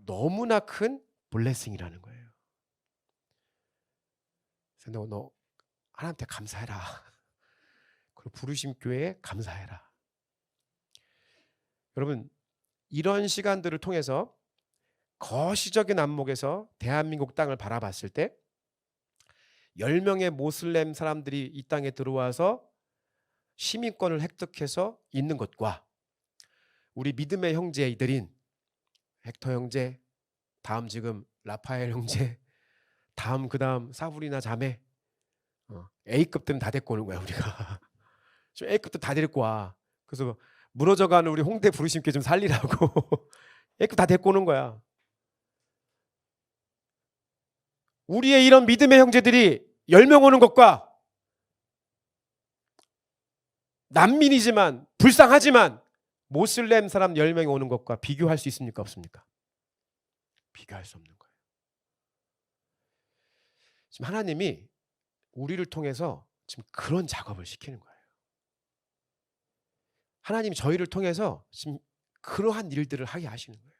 너무나 큰 블레싱이라는 거예요. 그래서 너 하나님한테 감사해라. 그리고 부르심 교회에 감사해라. 여러분, 이런 시간들을 통해서 거시적인 안목에서 대한민국 땅을 바라봤을 때 10명의 모슬렘 사람들이 이 땅에 들어와서 시민권을 획득해서 있는 것과 우리 믿음의 형제이들인 헥터 형제, 다음 지금 라파엘 형제, 다음 그다음 사브리나 자매, A급들은 다 데리고 오는 거야 우리가. 좀 A급도 다 데리고 와. 그래서 무너져가는 우리 홍대 부르심께 좀 살리라고 A급 다 데리고 오는 거야. 우리의 이런 믿음의 형제들이 10명 오는 것과 난민이지만 불쌍하지만 모슬렘 사람 10명이 오는 것과 비교할 수 있습니까? 없습니까? 비교할 수 없는 거예요. 지금 하나님이 우리를 통해서 지금 그런 작업을 시키는 거예요. 하나님이 저희를 통해서 지금 그러한 일들을 하게 하시는 거예요.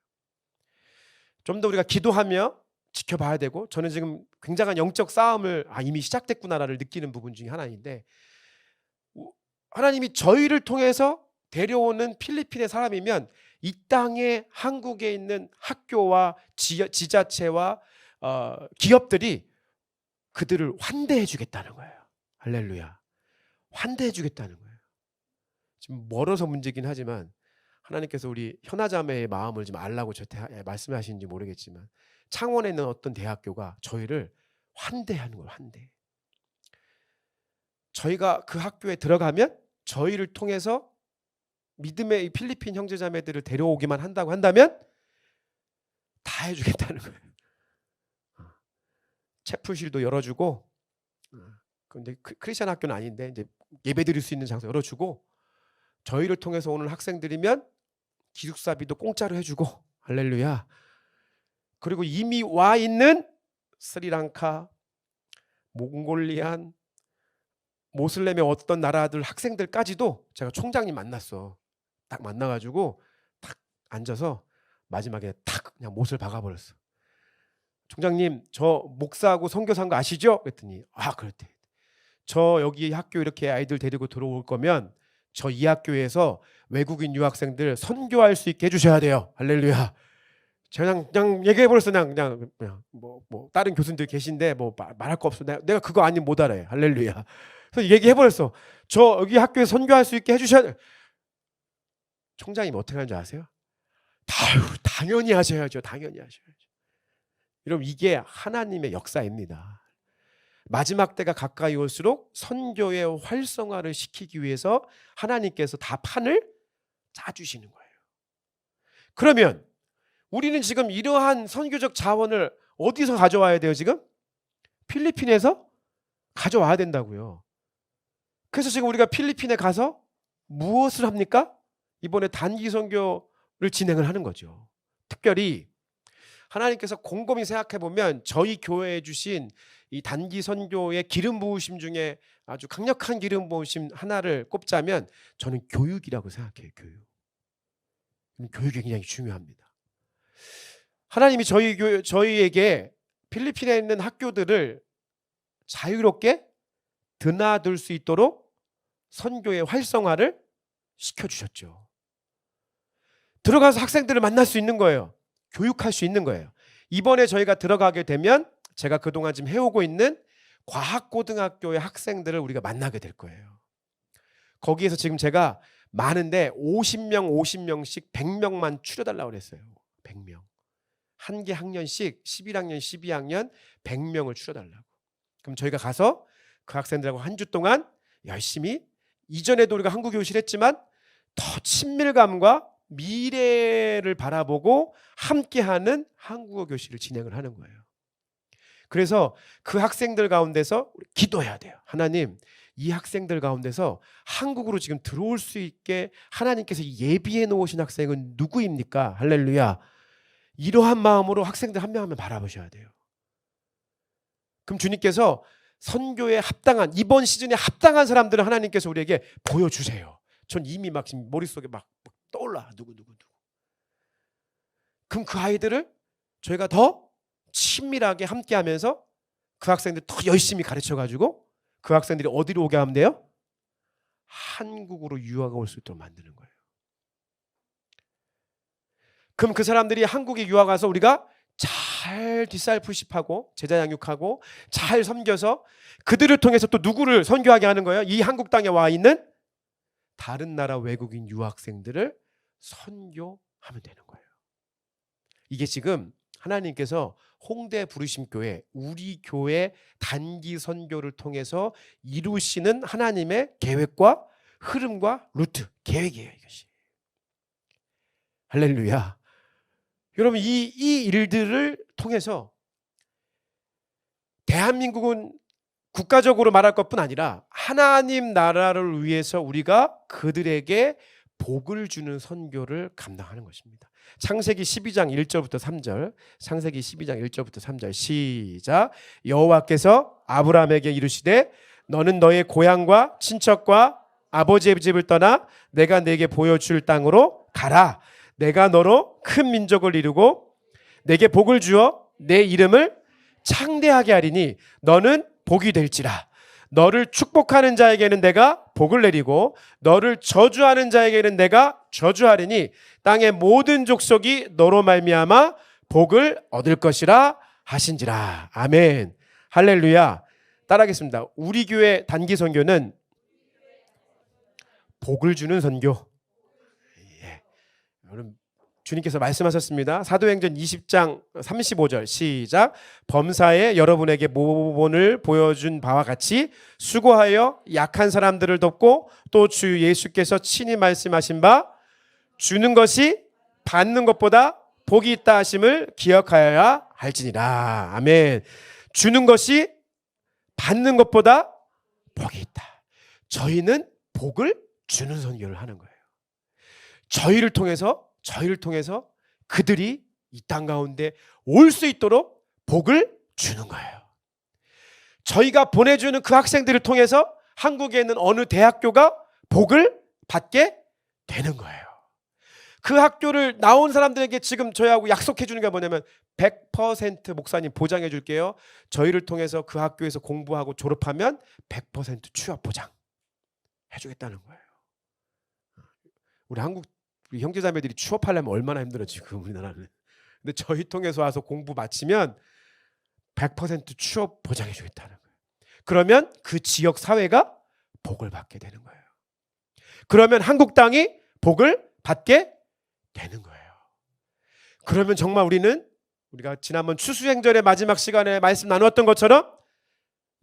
좀 더 우리가 기도하며 지켜봐야 되고, 저는 지금 굉장한 영적 싸움을 이미 시작됐구나를 느끼는 부분 중에 하나인데, 하나님이 저희를 통해서 데려오는 필리핀의 사람이면 이 땅에 한국에 있는 학교와 지자체와 기업들이 그들을 환대해 주겠다는 거예요. 할렐루야. 환대해 주겠다는 거예요. 지금 멀어서 문제긴 하지만 하나님께서 우리 현아자매의 마음을 좀 알라고 저한테 말씀하시는지 모르겠지만 창원에 있는 어떤 대학교가 저희를 환대하는 거예요. 환대. 저희가 그 학교에 들어가면 저희를 통해서 믿음의 이 필리핀 형제자매들을 데려오기만 한다고 한다면 다 해주겠다는 거예요. 채플실도 열어주고, 근데 크리스천 학교는 아닌데 이제 예배드릴 수 있는 장소 열어주고, 저희를 통해서 오는 학생들이면 기숙사비도 공짜로 해주고, 할렐루야. 그리고 이미 와 있는 스리랑카, 몽골리안, 모슬렘의 어떤 나라들 학생들까지도 제가 총장님 만났어. 딱 만나가지고 딱 앉아서 마지막에 탁 그냥 못을 박아버렸어. 총장님, 저 목사하고 선교사인 거 아시죠? 그랬더니 그랬대. 저 여기 학교 이렇게 아이들 데리고 들어올 거면 저 이 학교에서 외국인 유학생들 선교할 수 있게 해주셔야 돼요. 할렐루야. 제가 그냥 얘기해버렸어. 그냥 뭐 다른 교수님들 계신데 뭐 말할 거 없어. 내가 그거 아니면 못 알아요. 할렐루야. 그래서 얘기해버렸어. 저 여기 학교에 선교할 수 있게 해주셔야 돼요. 총장님 어떻게 하는지 아세요? 당연히 하셔야죠. 당연히 하셔야죠. 여러분, 이게 하나님의 역사입니다. 마지막 때가 가까이 올수록 선교의 활성화를 시키기 위해서 하나님께서 다 판을 짜주시는 거예요. 그러면 우리는 지금 이러한 선교적 자원을 어디서 가져와야 돼요? 지금 필리핀에서 가져와야 된다고요. 그래서 지금 우리가 필리핀에 가서 무엇을 합니까? 이번에 단기 선교를 진행을 하는 거죠. 특별히 하나님께서 곰곰이 생각해 보면 저희 교회에 주신 이 단기 선교의 기름 부으심 중에 아주 강력한 기름 부으심 하나를 꼽자면 저는 교육이라고 생각해요. 교육이 굉장히 중요합니다. 하나님이 저희에게 필리핀에 있는 학교들을 자유롭게 드나들 수 있도록 선교의 활성화를 시켜주셨죠. 들어가서 학생들을 만날 수 있는 거예요. 교육할 수 있는 거예요. 이번에 저희가 들어가게 되면 제가 그동안 지금 해오고 있는 과학고등학교의 학생들을 우리가 만나게 될 거예요. 거기에서 지금 제가 많은데 50명 50명씩 100명만 추려달라고 그랬어요. 100명. 한 개 학년씩 11학년 12학년 100명을 추려달라고. 그럼 저희가 가서 그 학생들하고 한 주 동안 열심히, 이전에도 우리가 한국 교실 했지만 더 친밀감과 미래를 바라보고 함께하는 한국어 교실을 진행을 하는 거예요. 그래서 그 학생들 가운데서 기도해야 돼요. 하나님, 이 학생들 가운데서 한국으로 지금 들어올 수 있게 하나님께서 예비해 놓으신 학생은 누구입니까? 할렐루야. 이러한 마음으로 학생들 한 명 한 명 바라보셔야 돼요. 그럼 주님께서 선교에 합당한, 이번 시즌에 합당한 사람들을 하나님께서 우리에게 보여주세요. 전 이미 막 지금 머릿속에 막 떠올라. 누구. 그럼 그 아이들을 저희가 더 친밀하게 함께하면서 그 학생들 더 열심히 가르쳐가지고 그 학생들이 어디로 오게 하면 돼요? 한국으로 유학을 올 수 있도록 만드는 거예요. 그럼 그 사람들이 한국에 유학 와서 우리가 잘 뒷살푸십하고 제자 양육하고 잘 섬겨서 그들을 통해서 또 누구를 선교하게 하는 거예요? 이 한국 땅에 와 있는 다른 나라 외국인 유학생들을 선교하면 되는 거예요. 이게 지금 하나님께서 홍대 부르심교회, 우리 교회 단기 선교를 통해서 이루시는 하나님의 계획과 흐름과 루트, 계획이에요. 이것이. 할렐루야. 여러분, 이 일들을 통해서 대한민국은 국가적으로 말할 것뿐 아니라 하나님 나라를 위해서 우리가 그들에게 복을 주는 선교를 감당하는 것입니다. 창세기 12장 1절부터 3절, 창세기 12장 1절부터 3절 시작. 여호와께서 아브라함에게 이르시되 너는 너의 고향과 친척과 아버지의 집을 떠나 내가 네게 보여줄 땅으로 가라. 내가 너로 큰 민족을 이루고 내게 복을 주어 내 이름을 창대하게 하리니 너는 복이 될지라. 너를 축복하는 자에게는 내가 복을 내리고 너를 저주하는 자에게는 내가 저주하리니 땅의 모든 족속이 너로 말미암아 복을 얻을 것이라 하신지라. 아멘. 할렐루야. 따라하겠습니다. 우리 교회 단기 선교는 복을 주는 선교. 예. 여러분, 주님께서 말씀하셨습니다. 사도행전 20장 35절 시작. 범사에 여러분에게 모본을 보여준 바와 같이 수고하여 약한 사람들을 돕고 또 주 예수께서 친히 말씀하신 바 주는 것이 받는 것보다 복이 있다 하심을 기억하여야 할지니라. 아멘. 주는 것이 받는 것보다 복이 있다. 저희는 복을 주는 선교를 하는 거예요. 저희를 통해서 그들이 이 땅 가운데 올 수 있도록 복을 주는 거예요. 저희가 보내주는 그 학생들을 통해서 한국에 있는 어느 대학교가 복을 받게 되는 거예요. 그 학교를 나온 사람들에게 지금 저희하고 약속해 주는 게 뭐냐면 100% 목사님 보장해 줄게요. 저희를 통해서 그 학교에서 공부하고 졸업하면 100% 취업 보장 해주겠다는 거예요. 우리 형제자매들이 취업하려면 얼마나 힘들어 지금 우리나라는. 근데 저희 통해서 와서 공부 마치면 100% 취업 보장해 주겠다는 거예요. 그러면 그 지역 사회가 복을 받게 되는 거예요. 그러면 한국 땅이 복을 받게 되는 거예요. 그러면 정말 우리가 지난번 추수행전의 마지막 시간에 말씀 나누었던 것처럼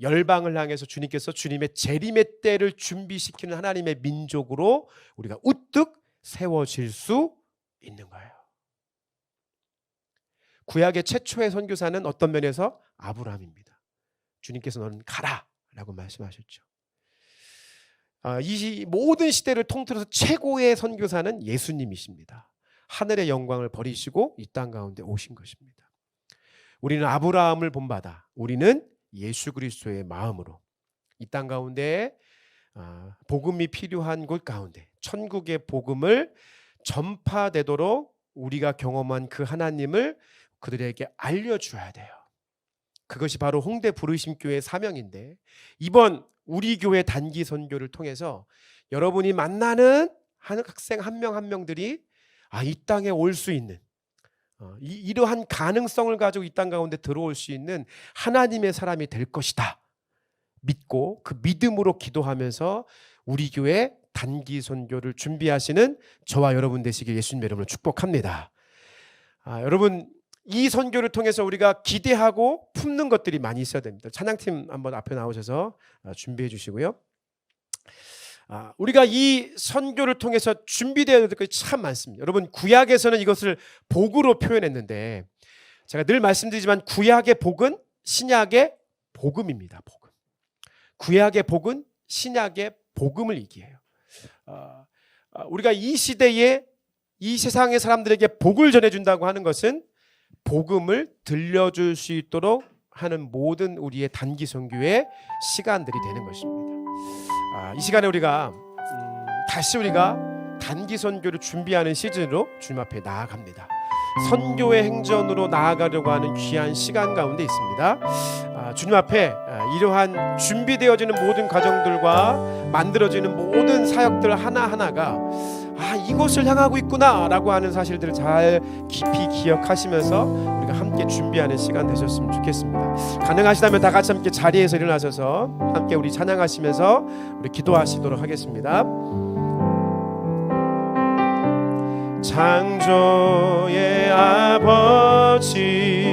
열방을 향해서 주님께서 주님의 재림의 때를 준비시키는 하나님의 민족으로 우리가 우뚝 세워질 수 있는 거예요. 구약의 최초의 선교사는 어떤 면에서 아브라함입니다. 주님께서 너는 가라 라고 말씀하셨죠. 이 모든 시대를 통틀어서 최고의 선교사는 예수님이십니다. 하늘의 영광을 버리시고 이 땅 가운데 오신 것입니다. 우리는 아브라함을 본받아 우리는 예수 그리스도의 마음으로 이 땅 가운데 복음이 필요한 곳 가운데 천국의 복음을 전파되도록 우리가 경험한 그 하나님을 그들에게 알려줘야 돼요. 그것이 바로 홍대 부르심교회의 사명인데 이번 우리 교회 단기 선교를 통해서 여러분이 만나는 학생 한 명 한 명들이 이 땅에 올 수 있는 이러한 가능성을 가지고 이 땅 가운데 들어올 수 있는 하나님의 사람이 될 것이다 믿고 그 믿음으로 기도하면서 우리 교회 단기 선교를 준비하시는 저와 여러분 되시길 예수님의 이름으로 축복합니다. 여러분, 이 선교를 통해서 우리가 기대하고 품는 것들이 많이 있어야 됩니다. 찬양팀 한번 앞에 나오셔서 준비해 주시고요. 우리가 이 선교를 통해서 준비되어야 될 것이 참 많습니다. 여러분, 구약에서는 이것을 복으로 표현했는데, 제가 늘 말씀드리지만 구약의 복은 신약의 복음입니다. 복음. 구약의 복은 신약의 복음을 얘기해요. 우리가 이 시대에 이 세상의 사람들에게 복을 전해준다고 하는 것은 복음을 들려줄 수 있도록 하는 모든 우리의 단기 선교의 시간들이 되는 것입니다. 이 시간에 우리가 다시 우리가 단기 선교를 준비하는 시즌으로 주님 앞에 나아갑니다. 선교의 행전으로 나아가려고 하는 귀한 시간 가운데 있습니다. 주님 앞에 이러한 준비되어지는 모든 과정들과 만들어지는 모든 사역들 하나하나가 이곳을 향하고 있구나 라고 하는 사실들을 잘 깊이 기억하시면서 우리가 함께 준비하는 시간 되셨으면 좋겠습니다. 가능하시다면 다 같이 함께 자리에서 일어나셔서 함께 우리 찬양하시면서 우리 기도하시도록 하겠습니다. 창조의 아버지,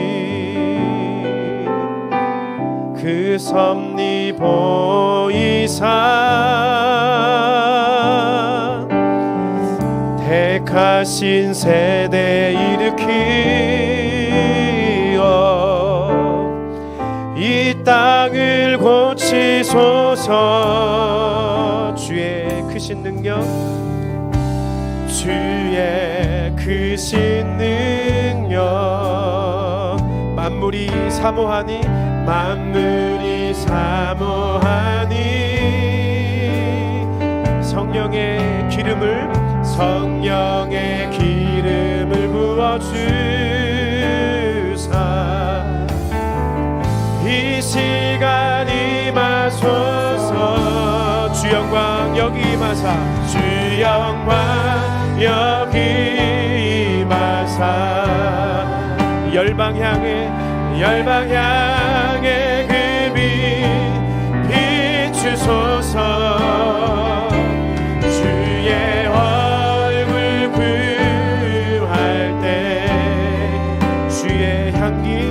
그 섭리 보이사 택하신 세대 일으키어 이 땅을 고치소서. 주의 크신 능력, 주의 크신 능력, 만물이 사모하니 만물이 사모하니 성령의 기름을 부어주사 이 시간 임하소서. 주 영광 여기 임하사, 주 영광 여기 임하사 열방 향해 그 빛 비추소서. 주의 얼굴 구할 때 주의 향기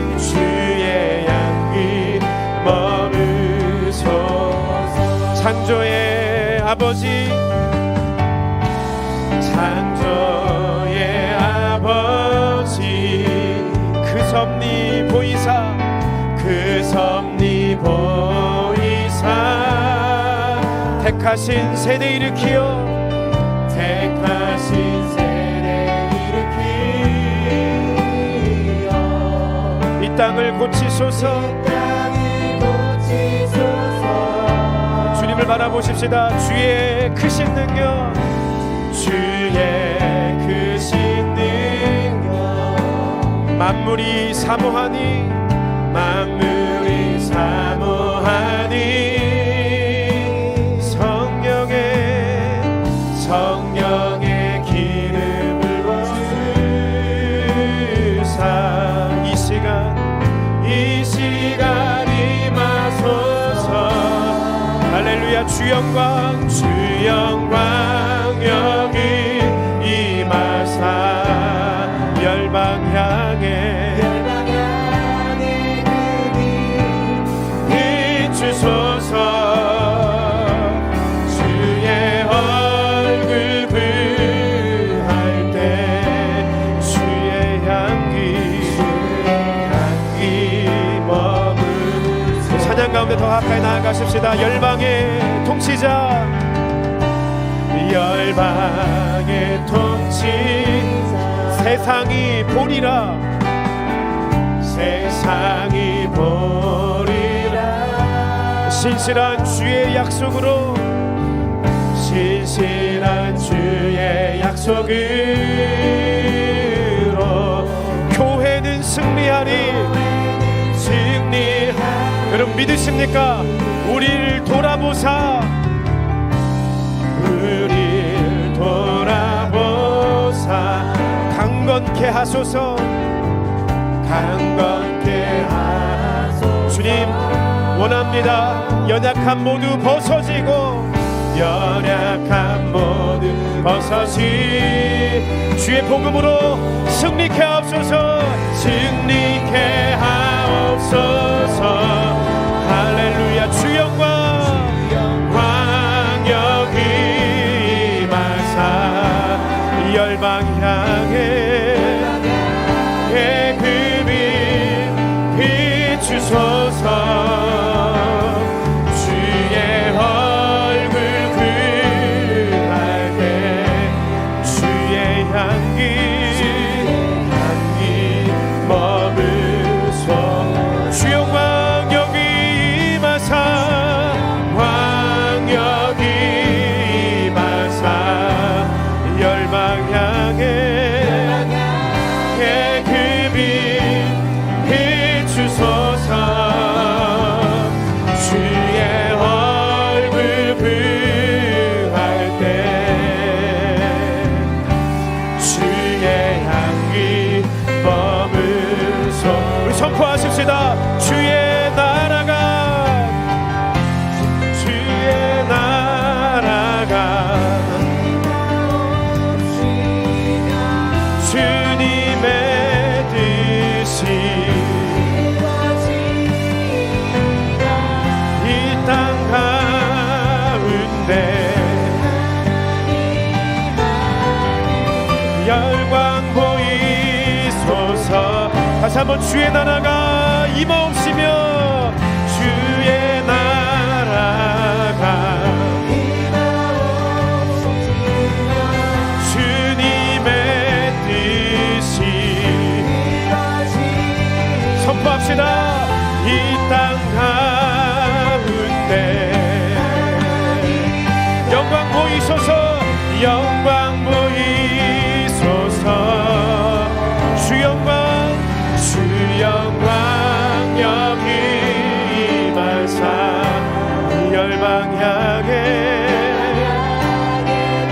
머무소서. 창조의 아버지, 그 섭리 보이사 택하신 세대 일으키어 이 땅을 고치소서. 주님을 바라보십시다. 주의 크신 능력, 만물이 사모하니 성령의 기름을 부으사 이 시간 임하소서. 할렐루야. 주 영광 여기 임하사 열방 향해 비추소서. 주의 얼굴 구할 때 주의 향기 머무소서. 찬양 가운데 더 가까이 나아가십시다. 열방의 통치자, 열방의 통치자, 세상이 보리라 신실한 주의 약속으로 교회는 승리하리. 여러분 믿으십니까? 우리를 돌아보사 강건케 하소서. 주님 원합니다. 연약함 모두 벗어지고 연약한 모든 벗어지 주의 복음으로 승리케 하옵소서. 승리케 하옵소서. 할렐루야. 주 영광 여기 임하사 열방 향해 그 빛 비추소서. 선포하십시다. 주의 나라가 주님의 뜻이 이 땅 가운데 영광 보이소서. 다시 한번 주의 나라가 임하옵시며 주의 나라가 주님의 뜻이 선포합시다. 이 땅 가운데 영광 보이소서. 영광 보이소서. 주 영광 주 영광 여기 임하사 열방 향해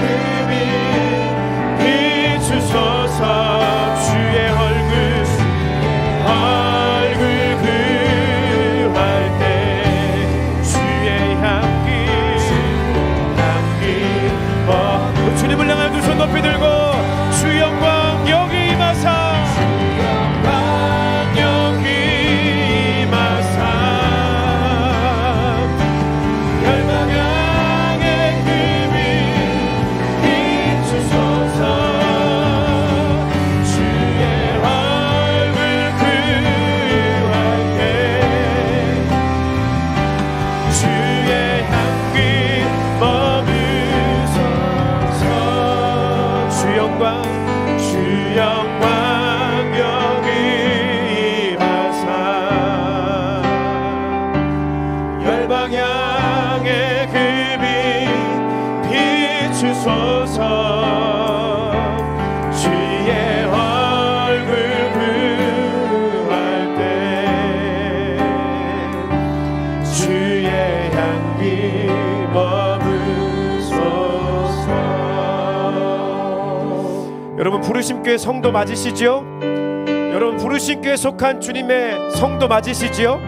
그 빛 비추소서. 주의 얼굴 그할 때 주의 향기 주님을 향하여 두 손 높이 들고 주 영광 여기 임하사 주의 얼굴 구할 때 주의 향기 머무소서. 여러분 부르심교회 성도 맞으시죠? 여러분 부르심교회 속한 주님의 성도 맞으시지요?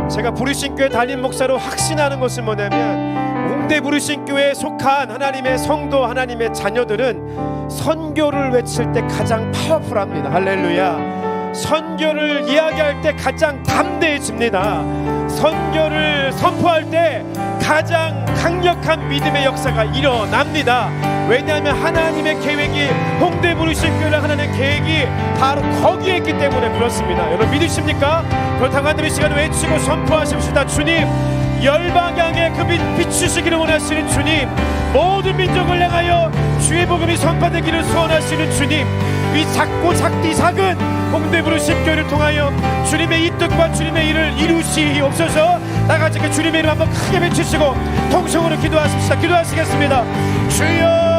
제가 부르심교회 담임 목사로 확신하는 것은 뭐냐면 홍대 부르심교회에 속한 하나님의 성도 하나님의 자녀들은 선교를 외칠 때 가장 파워풀합니다. 할렐루야. 선교를 이야기할 때 가장 담대해집니다. 선교를 선포할 때 가장 강력한 믿음의 역사가 일어납니다. 왜냐하면 하나님의 계획이 홍대 부르심교회를 하나님의 계획이 바로 거기에 있기 때문에 그렇습니다. 여러분 믿으십니까? 그렇다고 하나님의 시간을 외치고 선포하십시다. 주님 열방향에 그 빛 비추시기를 원하시는 주님, 모든 민족을 향하여 주의 복음이 선포되기를 소원하시는 주님, 이 작고 작디 작은 홍대 부르심교회를 통하여 주님의 이 뜻과 주님의 일을 이루시옵소서. 다같이 그 주님의 이름 한번 크게 외치시고 통성으로 기도하십시다. 기도하시겠습니다. 주여